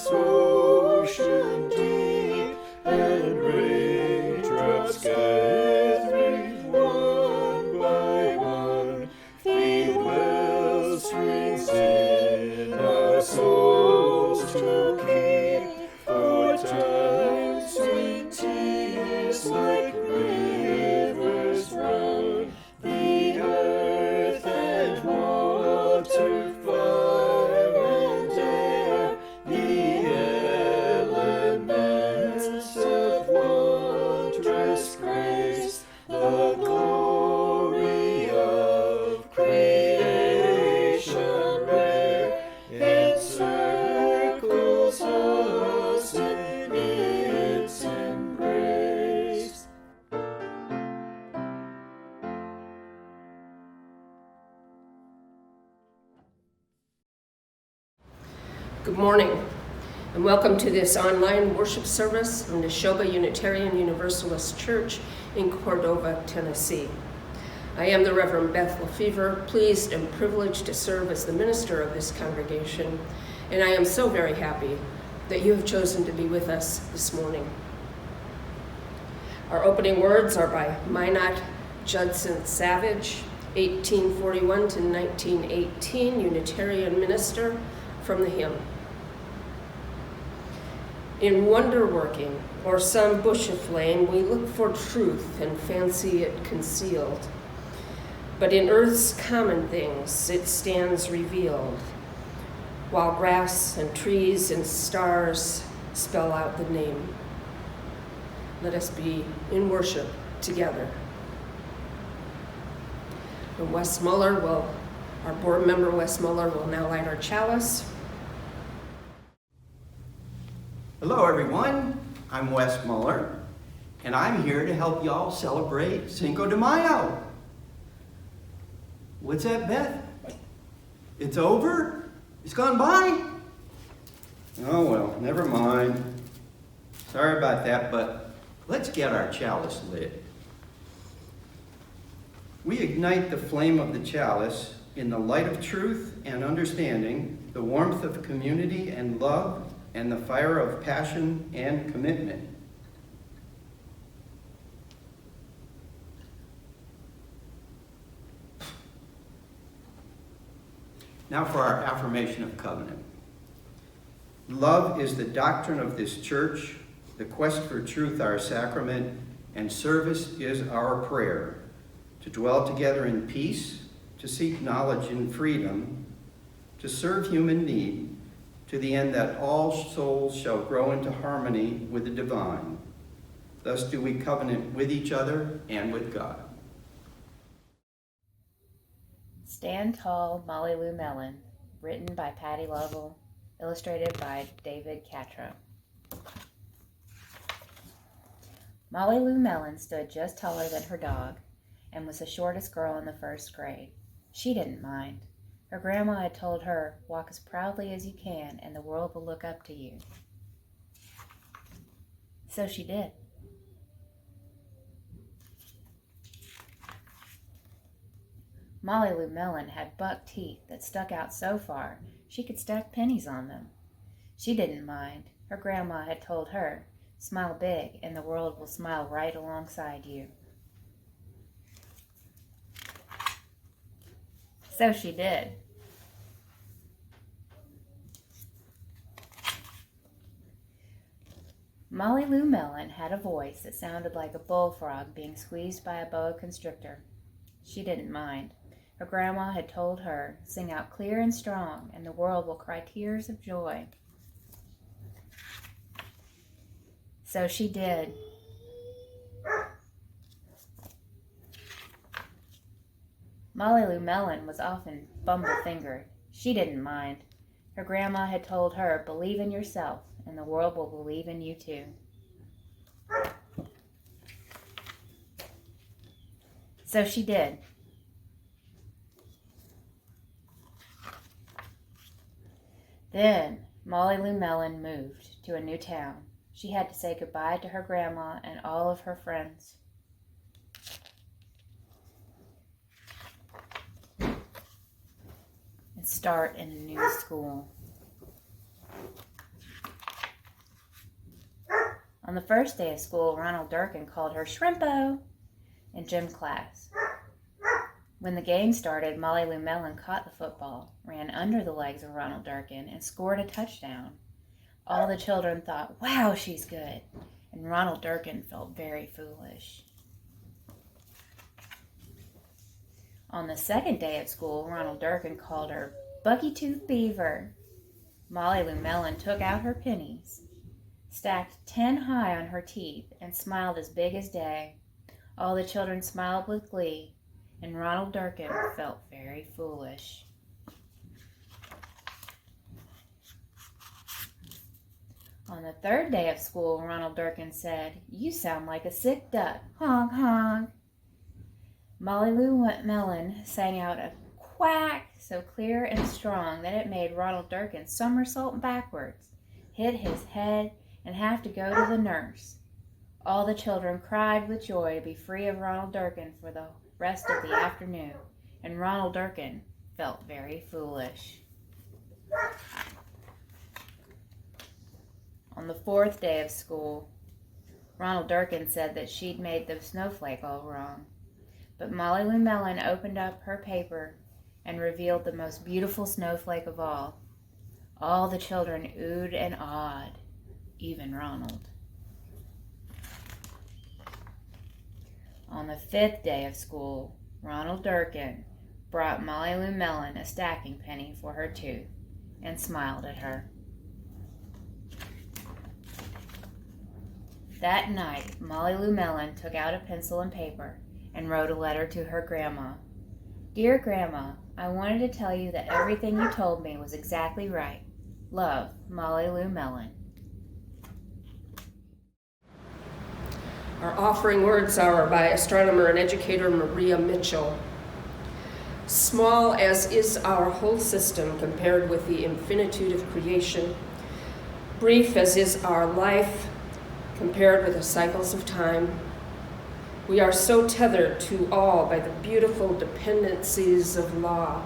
vast ocean deep, and raindrops gathering one by one, feed well springs in our souls to keep, for times when tears like rivers run, the earth and water, fire and air, the elements of wondrous grace, the glory of creation rare, encircles us in its embrace. Good morning, and welcome to this online worship service from Neshoba Unitarian Universalist Church in Cordova, Tennessee. I am the Reverend Beth Lefever, pleased and privileged to serve as the minister of this congregation, and I am so very happy that you have chosen to be with us this morning. Our opening words are by Minot Judson Savage, 1841 to 1918, Unitarian minister, from the hymn. In wonder-working or some bush aflame, we look for truth and fancy it concealed. But in earth's common things, it stands revealed, while grass and trees and stars spell out the name. Let us be in worship together. And our board member Wes Mueller will now light our chalice. Hello everyone, I'm Wes Mueller, and I'm here to help y'all celebrate Cinco de Mayo. What's that, Beth? It's over? It's gone by? Oh well, never mind. Sorry about that, but let's get our chalice lit. We ignite the flame of the chalice in the light of truth and understanding, the warmth of community and love, and the fire of passion and commitment. Now for our affirmation of covenant. Love is the doctrine of this church, the quest for truth our sacrament, and service is our prayer, to dwell together in peace, to seek knowledge in freedom, to serve human need, to the end that all souls shall grow into harmony with the divine. Thus do we covenant with each other and with God. Stand Tall, Molly Lou Melon, written by Patty Lovell, illustrated by David Catra. Molly Lou Melon stood just taller than her dog and was the shortest girl in the first grade. She didn't mind. Her grandma had told her, "Walk as proudly as you can and the world will look up to you." So she did. Molly Lou Melon had buck teeth that stuck out so far she could stack pennies on them. She didn't mind. Her grandma had told her, "Smile big and the world will smile right alongside you." So she did. Molly Lou Melon had a voice that sounded like a bullfrog being squeezed by a boa constrictor. She didn't mind. Her grandma had told her, "Sing out clear and strong, and the world will cry tears of joy." So she did. Molly Lou Melon was often bumble-fingered. She didn't mind. Her grandma had told her, "Believe in yourself, and the world will believe in you too." So she did. Then Molly Lou Melon moved to a new town. She had to say goodbye to her grandma and all of her friends. And start in a new school. On the first day of school, Ronald Durkin called her Shrimpo in gym class. When the game started, Molly Lou Melon caught the football, ran under the legs of Ronald Durkin, and scored a touchdown. All the children thought, "Wow, she's good," and Ronald Durkin felt very foolish. On the second day at school, Ronald Durkin called her Bucky-Tooth Beaver. Molly Lou Melon took out her pennies, stacked 10 high on her teeth, and smiled as big as day. All the children smiled with glee, and Ronald Durkin felt very foolish. On the third day of school, Ronald Durkin said, "You sound like a sick duck. Honk, honk." Molly Lou Melon sang out a quack so clear and strong that it made Ronald Durkin somersault backwards, hit his head, and have to go to the nurse. All the children cried with joy to be free of Ronald Durkin for the rest of the afternoon, and Ronald Durkin felt very foolish. On the fourth day of school, Ronald Durkin said that she'd made the snowflake all wrong. But Molly Lou Melon opened up her paper and revealed the most beautiful snowflake of all. All the children oohed and awed, even Ronald. On the fifth day of school, Ronald Durkin brought Molly Lou Melon a stacking penny for her tooth and smiled at her. That night, Molly Lou Melon took out a pencil and paper and wrote a letter to her grandma. "Dear Grandma, I wanted to tell you that everything you told me was exactly right. Love, Molly Lou Melon." Our offering words are by astronomer and educator Maria Mitchell. Small as is our whole system compared with the infinitude of creation, brief as is our life compared with the cycles of time, we are so tethered to all by the beautiful dependencies of law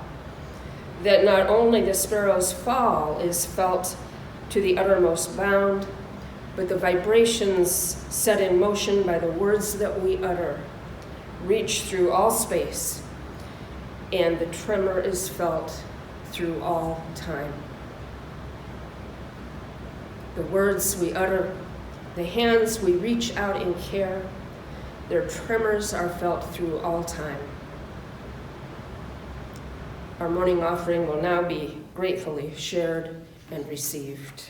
that not only the sparrow's fall is felt to the uttermost bound, but the vibrations set in motion by the words that we utter reach through all space, and the tremor is felt through all time. The words we utter, the hands we reach out in care, their tremors are felt through all time. Our morning offering will now be gratefully shared and received.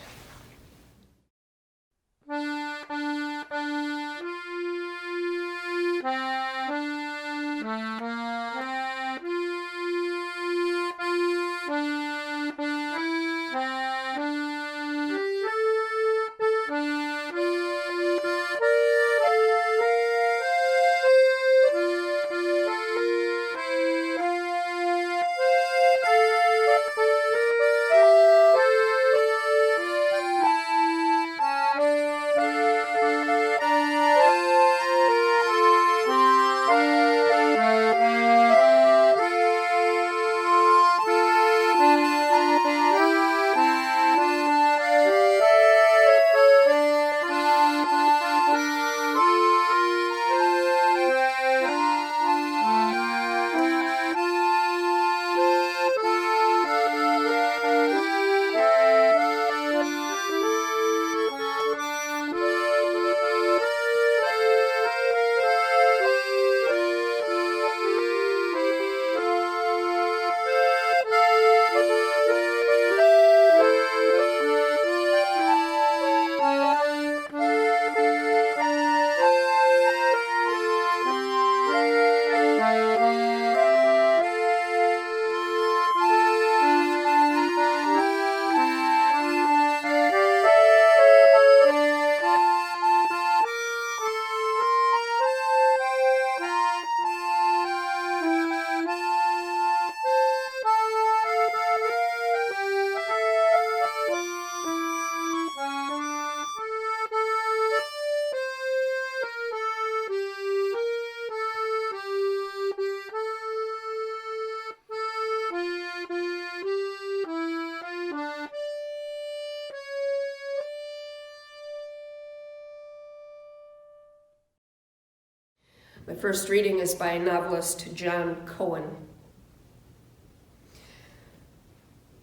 My first reading is by novelist John Cohen.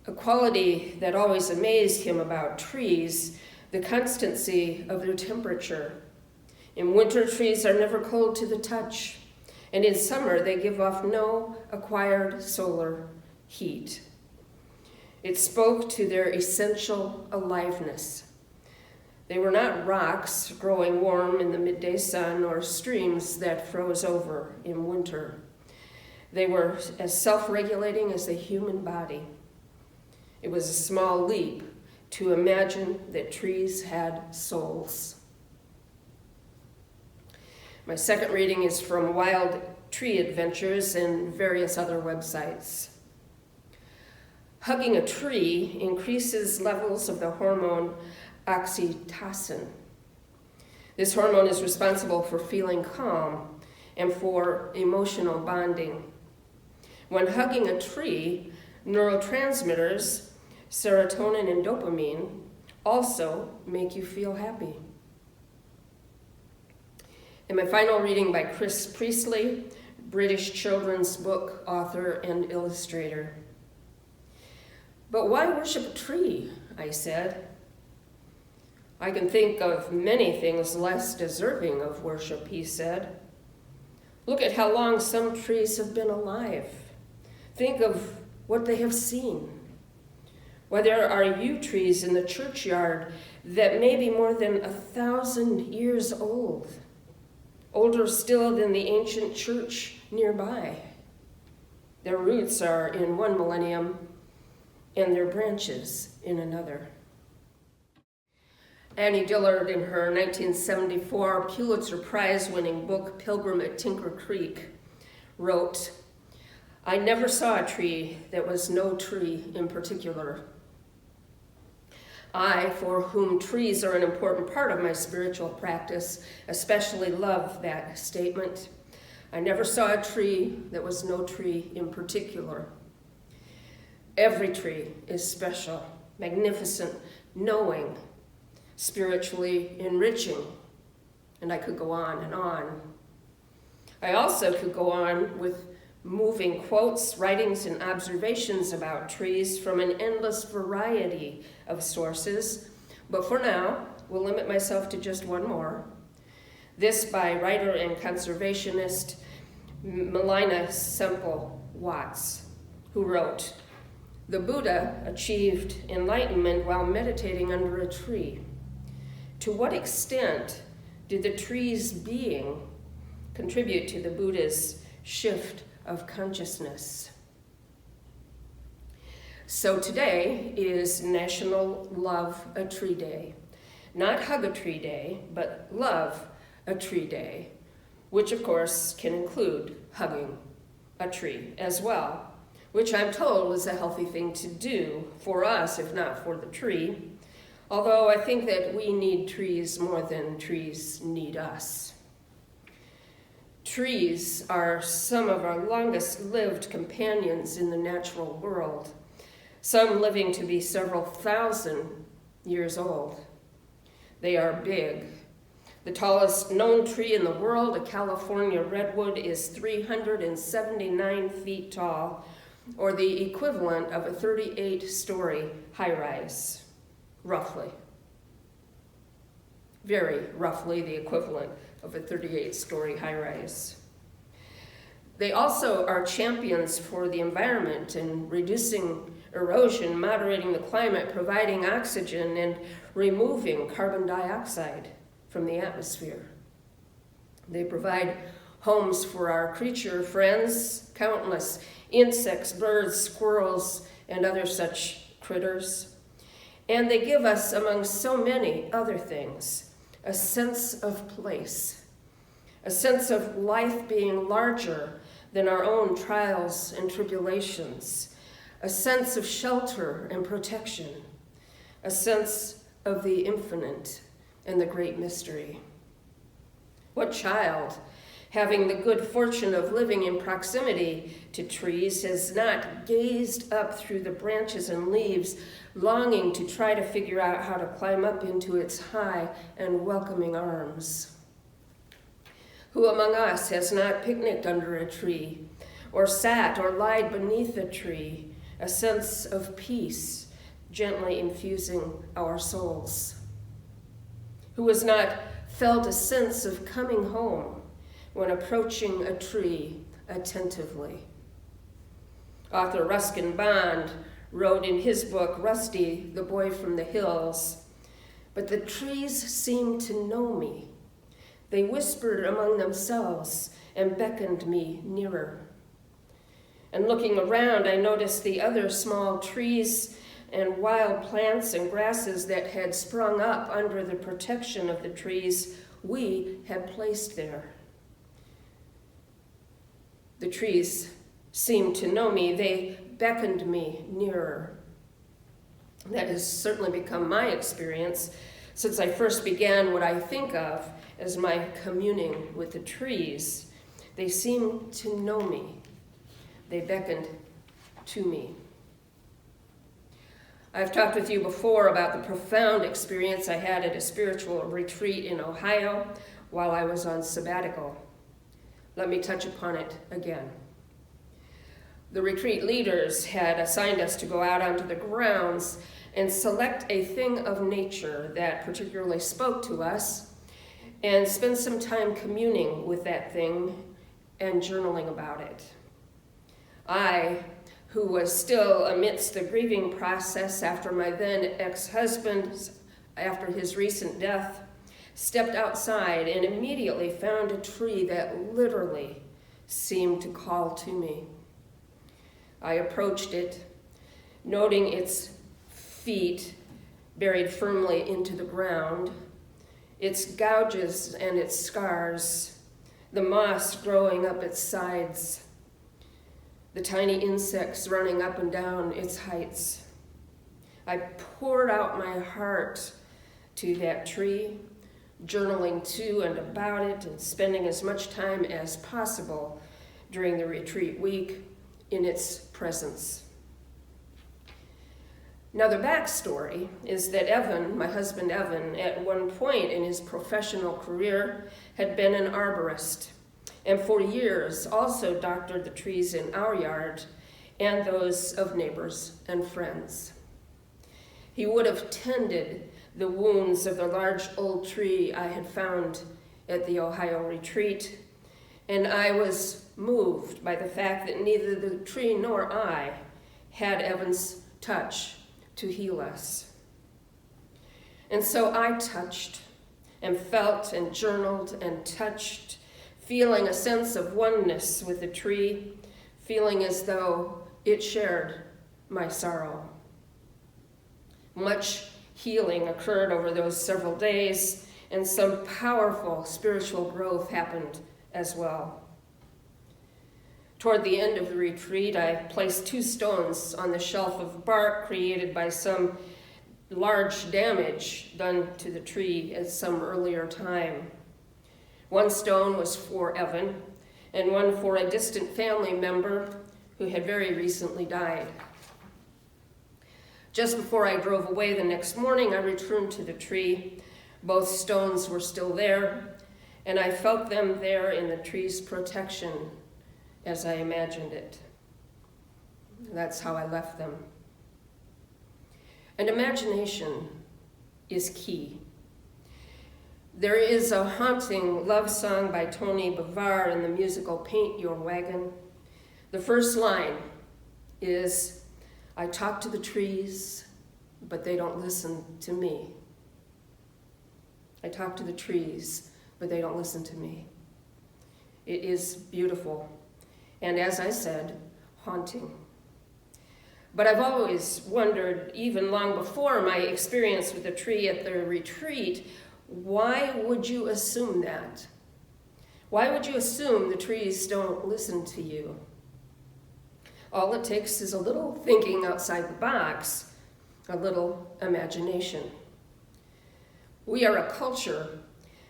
A quality that always amazed him about trees, the constancy of their temperature. In winter, trees are never cold to the touch, and in summer, they give off no acquired solar heat. It spoke to their essential aliveness. They were not rocks growing warm in the midday sun or streams that froze over in winter. They were as self-regulating as the human body. It was a small leap to imagine that trees had souls. My second reading is from Wild Tree Adventures and various other websites. Hugging a tree increases levels of the hormone oxytocin. This hormone is responsible for feeling calm and for emotional bonding. When hugging a tree, neurotransmitters, serotonin and dopamine, also make you feel happy. And my final reading by Priestley, British children's book author and illustrator. But why worship a tree? I said. I can think of many things less deserving of worship, he said. Look at how long some trees have been alive. Think of what they have seen. Why, there are yew trees in the churchyard that may be more than 1,000 years old, older still than the ancient church nearby. Their roots are in one millennium and their branches in another. Annie Dillard, in her 1974 Pulitzer Prize-winning book, Pilgrim at Tinker Creek, wrote, I never saw a tree that was no tree in particular. I, for whom trees are an important part of my spiritual practice, especially love that statement. I never saw a tree that was no tree in particular. Every tree is special, magnificent, knowing, spiritually enriching, and I could go on and on. I also could go on with moving quotes, writings, and observations about trees from an endless variety of sources, but for now, we'll limit myself to just one more. This by writer and conservationist Melina Semple Watts, who wrote, the Buddha achieved enlightenment while meditating under a tree. To what extent did the tree's being contribute to the Buddha's shift of consciousness? So today is National Love a Tree Day. Not Hug a Tree Day, but Love a Tree Day, which of course can include hugging a tree as well, which I'm told is a healthy thing to do for us, if not for the tree. Although I think that we need trees more than trees need us. Trees are some of our longest-lived companions in the natural world, some living to be several thousand years old. They are big. The tallest known tree in the world, a California redwood, is 379 feet tall, or the equivalent of a 38-story high-rise. Roughly. Very roughly the equivalent of a 38-story high-rise. They also are champions for the environment in reducing erosion, moderating the climate, providing oxygen, and removing carbon dioxide from the atmosphere. They provide homes for our creature friends, countless insects, birds, squirrels, and other such critters. And they give us, among so many other things, a sense of place, a sense of life being larger than our own trials and tribulations, a sense of shelter and protection, a sense of the infinite and the great mystery. What child, having the good fortune of living in proximity to trees, has not gazed up through the branches and leaves, longing to try to figure out how to climb up into its high and welcoming arms? Who among us has not picnicked under a tree, or sat or lied beneath a tree, a sense of peace gently infusing our souls? Who has not felt a sense of coming home when approaching a tree attentively? Author Ruskin Bond wrote in his book, Rusty, the Boy from the Hills, "But the trees seemed to know me. They whispered among themselves and beckoned me nearer. And looking around, I noticed the other small trees and wild plants and grasses that had sprung up under the protection of the trees we had placed there. The trees seemed to know me. They beckoned me nearer." That has certainly become my experience since I first began what I think of as my communing with the trees. They seemed to know me. They beckoned to me. I've talked with you before about the profound experience I had at a spiritual retreat in Ohio while I was on sabbatical. Let me touch upon it again. The retreat leaders had assigned us to go out onto the grounds and select a thing of nature that particularly spoke to us and spend some time communing with that thing and journaling about it. I, who was still amidst the grieving process after my then ex-husband, after his recent death, stepped outside and immediately found a tree that literally seemed to call to me. I approached it, noting its feet buried firmly into the ground, its gouges and its scars, the moss growing up its sides, the tiny insects running up and down its heights. I poured out my heart to that tree, journaling to and about it and spending as much time as possible during the retreat week in its presence. Now, the backstory is that Evan, my husband Evan, at one point in his professional career had been an arborist, and for years also doctored the trees in our yard and those of neighbors and friends. He would have tended the wounds of the large old tree I had found at the Ohio retreat, and I was moved by the fact that neither the tree nor I had Evan's touch to heal us. And so I touched and felt and journaled and touched, feeling a sense of oneness with the tree, feeling as though it shared my sorrow. Much healing occurred over those several days, and some powerful spiritual growth happened as well. Toward the end of the retreat, I placed 2 stones on the shelf of bark created by some large damage done to the tree at some earlier time. 1 stone was for Evan, and 1 for a distant family member who had very recently died. Just before I drove away the next morning, I returned to the tree. Both stones were still there, and I felt them there in the tree's protection as I imagined it. That's how I left them. And imagination is key. There is a haunting love song by Tony Bavar in the musical Paint Your Wagon. The first line is, "I talk to the trees, but they don't listen to me. I talk to the trees, but they don't listen to me." It is beautiful, and as I said, haunting. But I've always wondered, even long before my experience with the tree at the retreat, why would you assume that? Why would you assume the trees don't listen to you? All it takes is a little thinking outside the box, a little imagination. We are a culture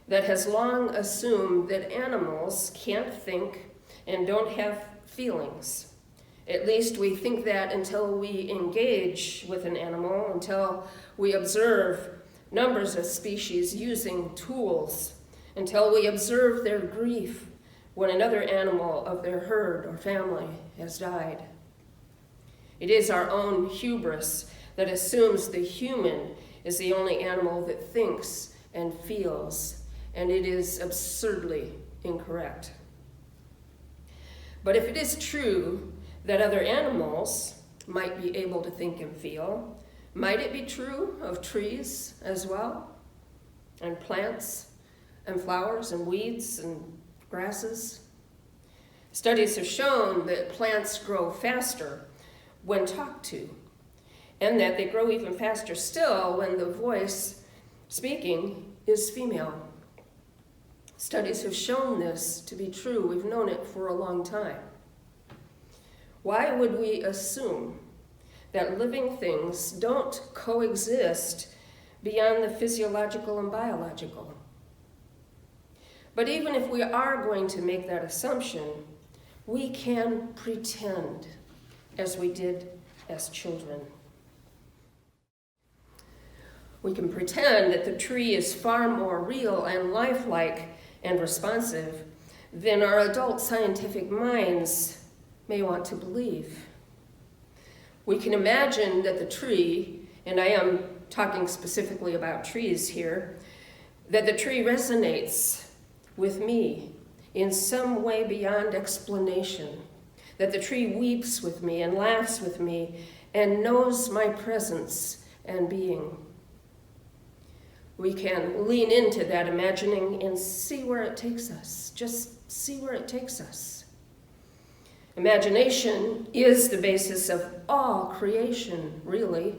that has long assumed that animals can't think and don't have feelings. At least we think that until we engage with an animal, until we observe numbers of species using tools until we observe their grief when another animal of their herd or family has died. It is our own hubris that assumes the human is the only animal that thinks and feels, and it is absurdly incorrect. But if it is true that other animals might be able to think and feel, might it be true of trees as well, and plants, and flowers, and weeds, and grasses? Studies have shown that plants grow faster when talked to, and that they grow even faster still when the voice speaking is female. Studies have shown this to be true. We've known it for a long time. Why would we assume that living things don't coexist beyond the physiological and biological? But even if we are going to make that assumption, we can pretend as we did as children. We can pretend that the tree is far more real and lifelike and responsive than our adult scientific minds may want to believe. We can imagine that the tree, and I am talking specifically about trees here, that the tree resonates with me in some way beyond explanation, that the tree weeps with me and laughs with me and knows my presence and being. We can lean into that imagining and see where it takes us. Just see where it takes us. Imagination is the basis of all creation, really,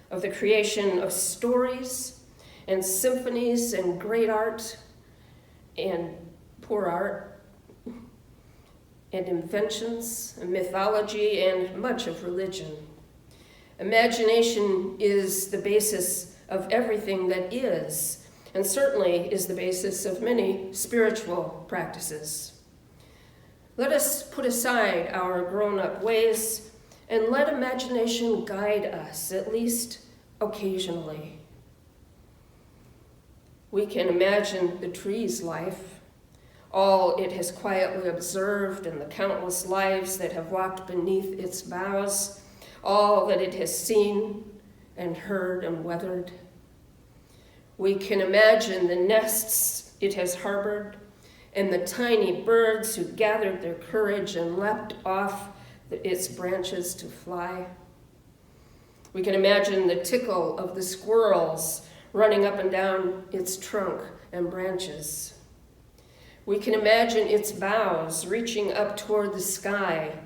of the creation of stories and symphonies and great art and poor art and inventions and mythology and much of religion. Imagination is the basis of everything that is, and certainly is the basis of many spiritual practices. Let us put aside our grown-up ways and let imagination guide us, at least occasionally. We can imagine the tree's life, all it has quietly observed and the countless lives that have walked beneath its boughs, all that it has seen and heard and weathered. We can imagine the nests it has harbored and the tiny birds who gathered their courage and leapt off its branches to fly. We can imagine the tickle of the squirrels running up and down its trunk and branches. We can imagine its boughs reaching up toward the sky,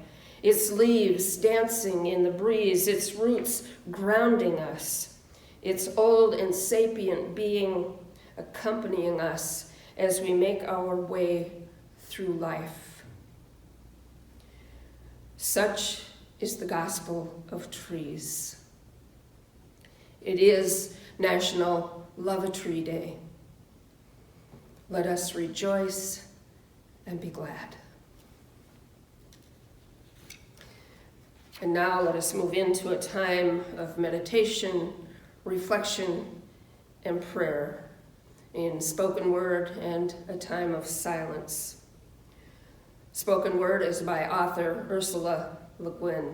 its leaves dancing in the breeze, its roots grounding us, its old and sapient being accompanying us as we make our way through life. Such is the gospel of trees. It is National Love a Tree Day. Let us rejoice and be glad. And now let us move into a time of meditation, reflection, and prayer in spoken word and a time of silence. Spoken word is by author Ursula LeGuin.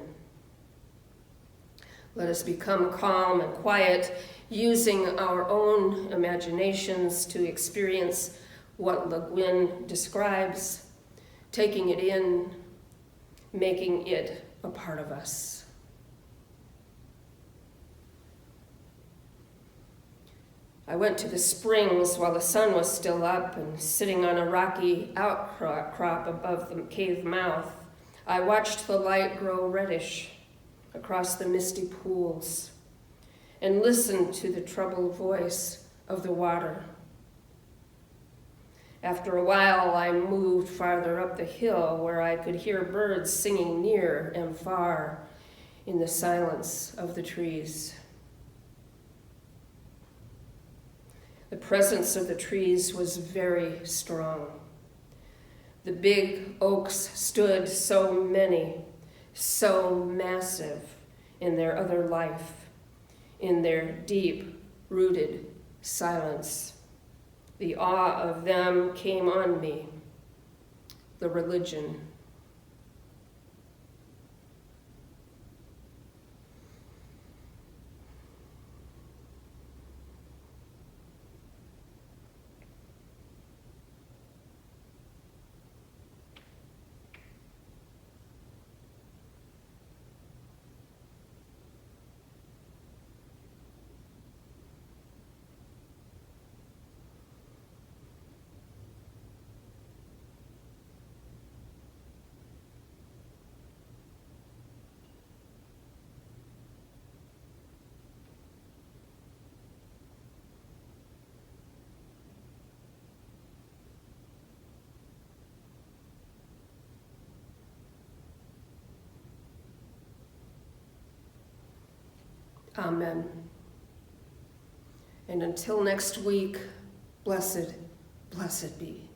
Let us become calm and quiet, using our own imaginations to experience what LeGuin describes, taking it in, making it a part of us. I went to the springs while the sun was still up, and sitting on a rocky outcrop above the cave mouth, I watched the light grow reddish across the misty pools and listened to the troubled voice of the water. After a while, I moved farther up the hill where I could hear birds singing near and far in the silence of the trees. The presence of the trees was very strong. The big oaks stood so many, so massive in their other life, in their deep-rooted silence. The awe of them came on me, the religion. Amen. And until next week, blessed, blessed be.